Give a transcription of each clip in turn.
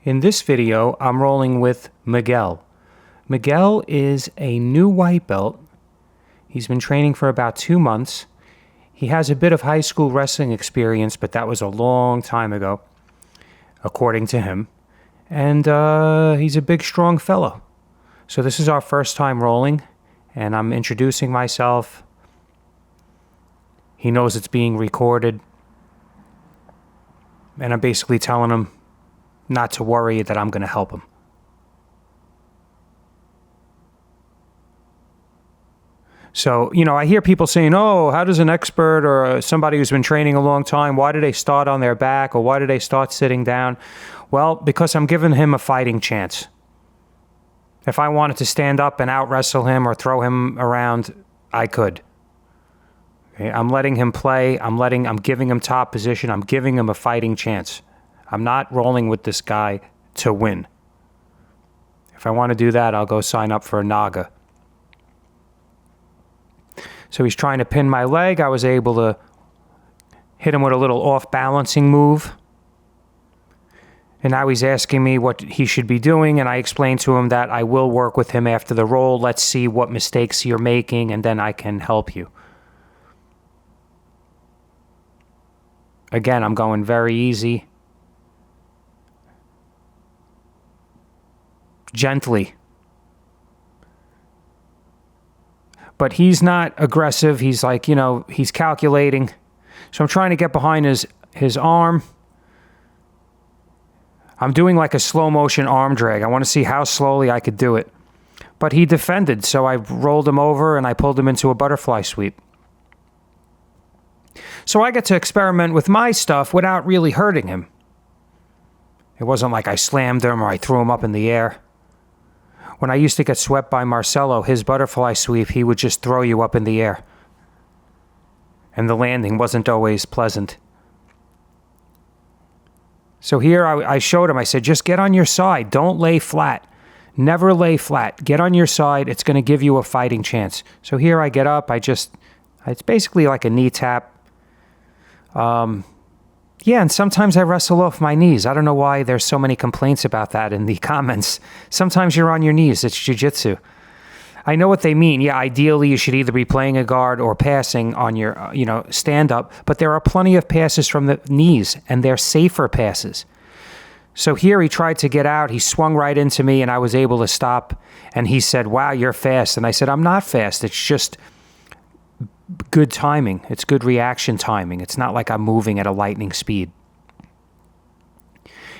In this video, I'm rolling with Miguel. Miguel is a new white belt. He's been training for about 2 months. He has a bit of high school wrestling experience, but that was a long time ago, according to him. And he's a big, strong fellow. So this is our first time rolling, and I'm introducing myself. He knows it's being recorded. And I'm basically telling him not to worry, that I'm going to help him. So, I hear people saying, oh, how does an expert or somebody who's been training a long time, why do they start on their back or why do they start sitting down? Well, because I'm giving him a fighting chance. If I wanted to stand up and out-wrestle him or throw him around, I could. Okay? I'm letting him play. I'm giving him top position. I'm giving him a fighting chance. I'm not rolling with this guy to win. If I want to do that, I'll go sign up for a Naga. So he's trying to pin my leg. I was able to hit him with a little off-balancing move. And now he's asking me what he should be doing, and I explained to him that I will work with him after the roll. Let's see what mistakes you're making, and then I can help you. Again, I'm going very easy. Gently. But he's not aggressive. He's like, he's calculating. So I'm trying to get behind his arm. I'm doing like a slow motion arm drag. I want to see how slowly I could do it. But he defended, so I rolled him over and I pulled him into a butterfly sweep. So I get to experiment with my stuff without really hurting him. It wasn't like I slammed him or I threw him up in the air. When I used to get swept by Marcelo, his butterfly sweep, he would just throw you up in the air. And the landing wasn't always pleasant. So here I showed him, I said, just get on your side. Don't lay flat. Never lay flat. Get on your side. It's going to give you a fighting chance. So here I get up. It's basically like a knee tap. Yeah, and sometimes I wrestle off my knees. I don't know why there's so many complaints about that in the comments. Sometimes you're on your knees. It's jiu-jitsu. I know what they mean. Yeah, ideally you should either be playing a guard or passing on your, stand-up. But there are plenty of passes from the knees, and they're safer passes. So here he tried to get out. He swung right into me, and I was able to stop. And he said, wow, you're fast. And I said, I'm not fast. It's just good timing. It's good reaction timing. It's not like I'm moving at a lightning speed.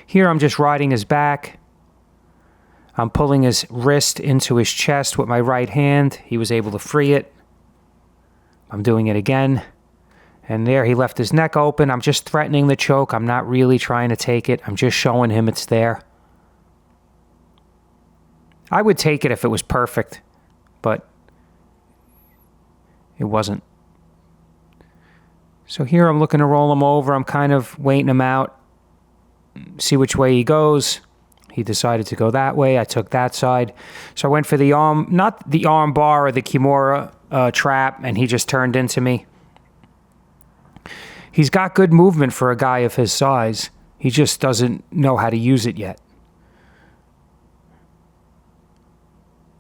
Here I'm just riding his back. I'm pulling his wrist into his chest with my right hand. He was able to free it. I'm doing it again. And there he left his neck open. I'm just threatening the choke. I'm not really trying to take it. I'm just showing him it's there. I would take it if it was perfect, but it wasn't. So here I'm looking to roll him over. I'm kind of waiting him out, see which way he goes. He decided to go that way. I took that side. So I went for the arm, not the arm bar or the Kimura trap, and he just turned into me. He's got good movement for a guy of his size. He just doesn't know how to use it yet.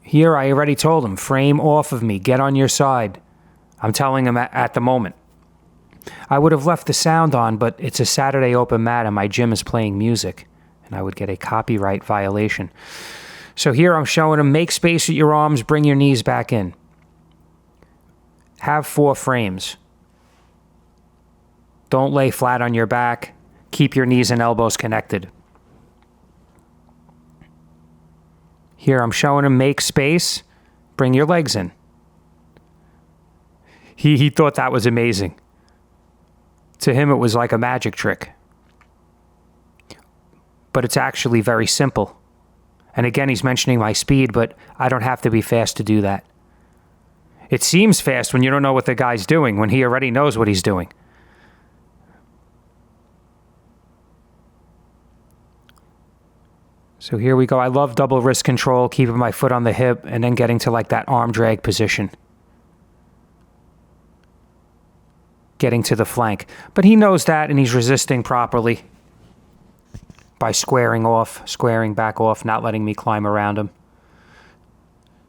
Here I already told him, frame off of me, get on your side. I'm telling him at the moment. I would have left the sound on, but it's a Saturday open mat and my gym is playing music, and I would get a copyright violation. So here I'm showing him, make space with your arms, bring your knees back in. Have 4 frames. Don't lay flat on your back. Keep your knees and elbows connected. Here I'm showing him, make space, bring your legs in. He thought that was amazing. To him, it was like a magic trick. But it's actually very simple. And again, he's mentioning my speed, but I don't have to be fast to do that. It seems fast when you don't know what the guy's doing, when he already knows what he's doing. So here we go. I love double wrist control, keeping my foot on the hip, and then getting to like that arm drag position. Getting to the flank. But he knows that, and he's resisting properly. by squaring back off, not letting me climb around him.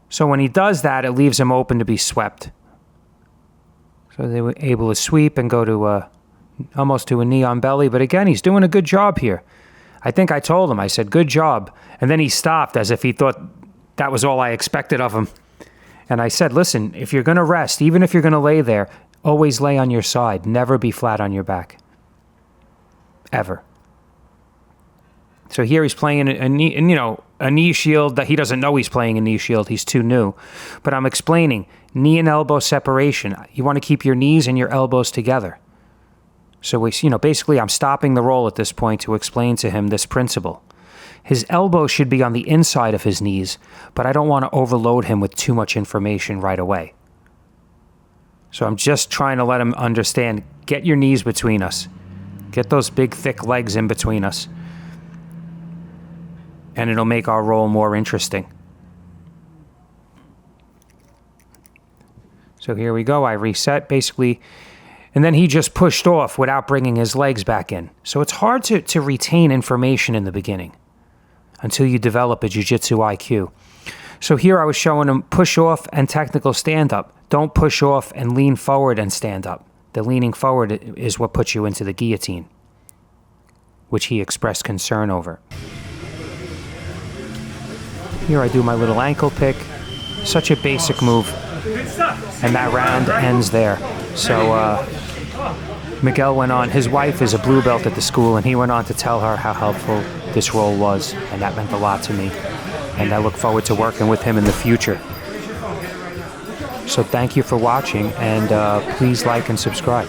So when he does that, it leaves him open to be swept. So they were able to sweep and go to almost to a knee on belly. But again, he's doing a good job here. I think I told him, I said, good job. And then he stopped as if he thought that was all I expected of him. And I said, listen, if you're going to rest, even if you're going to lay there, always lay on your side. Never be flat on your back. Ever. So here he's playing a knee, and a knee shield that he doesn't know he's playing a knee shield. He's too new. But I'm explaining knee and elbow separation. You want to keep your knees and your elbows together. So basically I'm stopping the roll at this point to explain to him this principle. His elbow should be on the inside of his knees, but I don't want to overload him with too much information right away. So I'm just trying to let him understand, get your knees between us. Get those big, thick legs in between us. And it'll make our roll more interesting. So here we go. I reset, basically. And then he just pushed off without bringing his legs back in. So it's hard to retain information in the beginning until you develop a jiu-jitsu IQ. So here I was showing him push off and technical stand-up. Don't push off and lean forward and stand up. The leaning forward is what puts you into the guillotine, which he expressed concern over. Here I do my little ankle pick. Such a basic move. And that round ends there. So Miguel went on. His wife is a blue belt at the school, and he went on to tell her how helpful this role was, and that meant a lot to me. And I look forward to working with him in the future. So thank you for watching, and please like and subscribe.